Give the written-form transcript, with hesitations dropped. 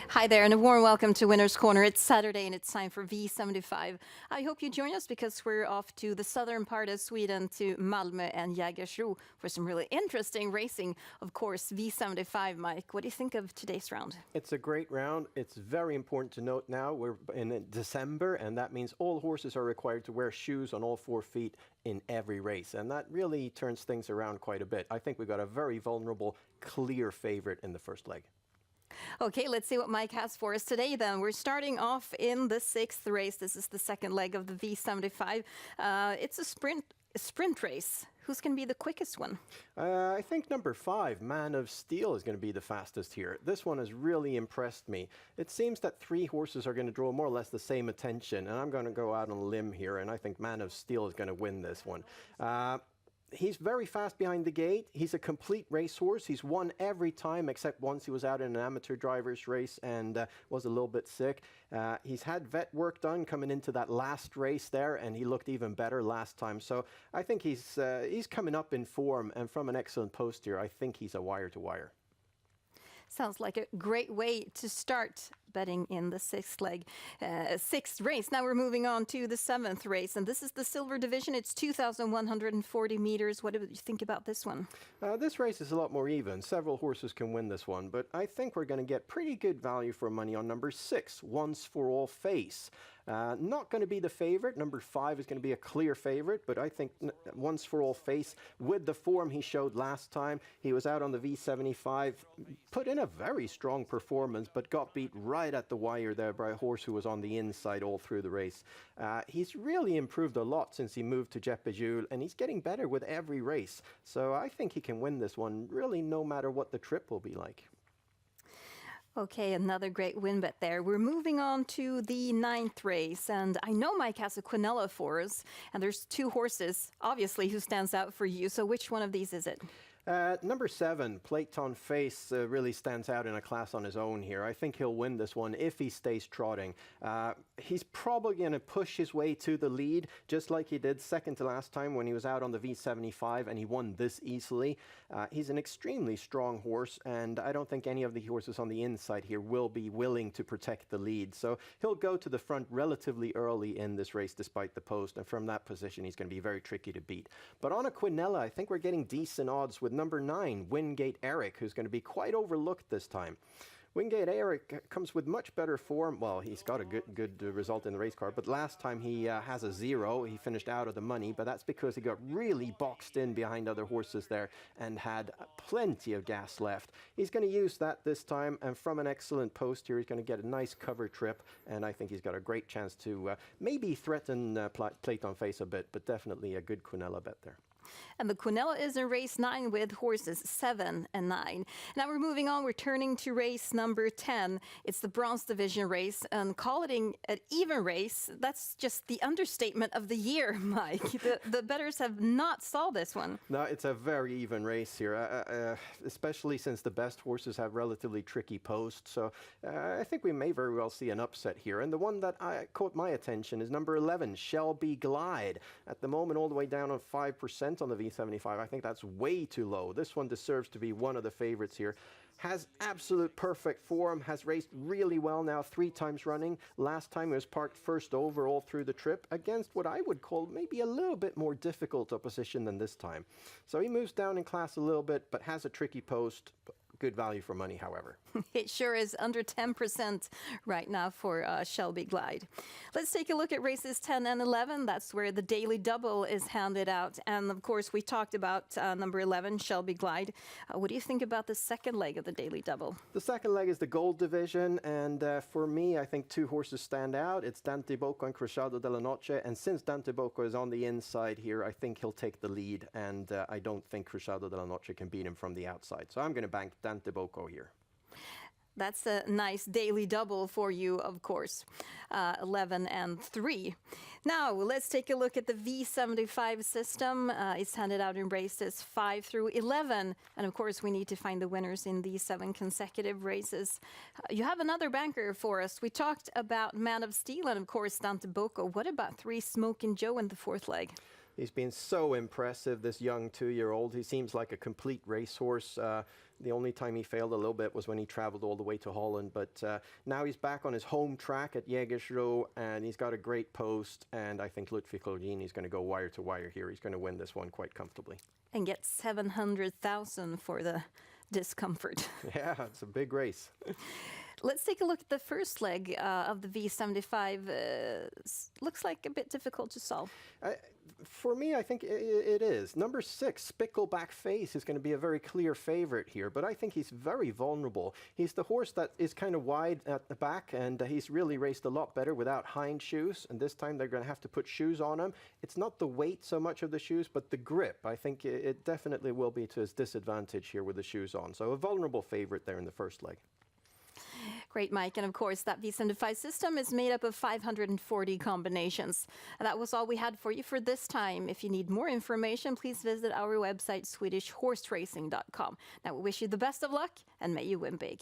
Hi there, and a warm welcome to Winner's Corner. It's Saturday and it's time for V75. I hope you join us because we're off to the southern part of Sweden to Malmö and Jägersro for some really interesting racing. Of course, V75, Mike. What do you think of today's round? It's a great round. It's very important to note now we're in December, and that means all horses are required to wear shoes on all 4 feet in every race. And that really turns things around quite a bit. I think we've got a very vulnerable, clear favorite in the first leg. Okay, let's see what Mike has for us today then. We're starting off in the 6th race. This is the second leg of the V75. It's a sprint race. Who's going to be the quickest one? I think number 5, Man of Steel, is going to be the fastest here. This one has really impressed me. It seems that 3 horses are going to draw more or less the same attention, and I'm going to go out on a limb here, and I think Man of Steel is going to win this one. He's very fast behind the gate. He's a complete racehorse. He's won every time except once he was out in an amateur driver's race and was a little bit sick. He's had vet work done coming into that last race there, and he looked even better last time. So I think he's coming up in form, and from an excellent post here, I think he's a wire-to-wire. Sounds like a great way to start betting in the 6th race. Now we're moving on to the 7th race, and this is the silver division. It's 2,140 meters. What do you think about this one? This race is a lot more even. Several horses can win this one, but I think we're going to get pretty good value for money on number 6, Once for All Face. Not going to be the favorite. Number 5 is going to be a clear favorite, but I think Once for All Face, with the form he showed last time, he was out on the V75, put in a very strong performance, but got beat right at the wire there by a horse who was on the inside all through the race. He's really improved a lot since he moved to Jeppe, and he's getting better with every race. So I think he can win this one, really no matter what the trip will be like. Okay, another great win bet there. We're moving on to the 9th race, and I know Mike has a Quinella for us, and there's 2 horses, obviously, who stands out for you. So which one of these is it? Number 7, Platon Face, really stands out in a class on his own here. I think he'll win this one if he stays trotting. He's probably going to push his way to the lead, just like he did second to last time when he was out on the V75 and he won this easily. He's an extremely strong horse, and I don't think any of the horses on the inside here will be willing to protect the lead. So he'll go to the front relatively early in this race despite the post, and from that position he's going to be very tricky to beat. But on a Quinella, I think we're getting decent odds with number 9, Wingate Eric, who's going to be quite overlooked this time. Wingate Eric comes with much better form. Well, he's got a good result in the race car, but last time he has a 0. He finished out of the money, but that's because he got really boxed in behind other horses there and had plenty of gas left. He's going to use that this time, and from an excellent post here, he's going to get a nice cover trip, and I think he's got a great chance to maybe threaten Platon Face a bit, but definitely a good Quinella bet there. And the Quinella is in race 9 with horses 7 and 9. Now we're moving on. We're turning to race number 10. It's the bronze division race, and calling an even race, that's just the understatement of the year, Mike. The bettors have not saw this one. No, it's a very even race here, especially since the best horses have relatively tricky posts. So I think we may very well see an upset here. And the one that caught my attention is number 11, Shelby Glide. At the moment, all the way down on 5% on the V75. I think that's way too low. This one deserves to be one of the favorites here. Has absolute perfect form, has raced really well now 3 times running. Last time he was parked first over all through the trip against what I would call maybe a little bit more difficult opposition than this time. So he moves down in class a little bit, but has a tricky post. Good value for money, however. It sure is under 10% right now for Shelby Glide. Let's take a look at races 10 and 11. That's where the daily double is handed out. And of course, we talked about number 11, Shelby Glide. What do you think about the second leg of the daily double? The second leg is the gold division. And for me, I think 2 horses stand out. It's Dante Bocco and Cruzado della Noche. And since Dante Bocco is on the inside here, I think he'll take the lead. And I don't think Cruzado della Noche can beat him from the outside. So I'm going to bank Dante Bocco here. That's a nice daily double for you, of course, 11 and 3. Now, let's take a look at the V75 system. It's handed out in races 5 through 11. And of course, we need to find the winners in these 7 consecutive races. You have another banker for us. We talked about Man of Steel and, of course, Dante Bocco. What about 3 Smokin' Joe in the 4th leg? He's been so impressive, this young 2-year-old. He seems like a complete racehorse. The only time he failed a little bit was when he traveled all the way to Holland. But now he's back on his home track at Jägersro, and he's got a great post. And I think Ludwig Olgin is going to go wire to wire here. He's going to win this one quite comfortably. And get 700,000 for the discomfort. Yeah, it's a big race. Let's take a look at the first leg of the V75. Looks like a bit difficult to solve. For me, I think it is. Number 6, Spickleback Face, is going to be a very clear favorite here, but I think he's very vulnerable. He's the horse that is kind of wide at the back, and he's really raced a lot better without hind shoes, and this time they're going to have to put shoes on him. It's not the weight so much of the shoes, but the grip. I think it definitely will be to his disadvantage here with the shoes on. So a vulnerable favorite there in the first leg. Great, Mike. And of course, that V75 system is made up of 540 combinations. And that was all we had for you for this time. If you need more information, please visit our website, SwedishHorseRacing.com. Now, we wish you the best of luck and may you win big.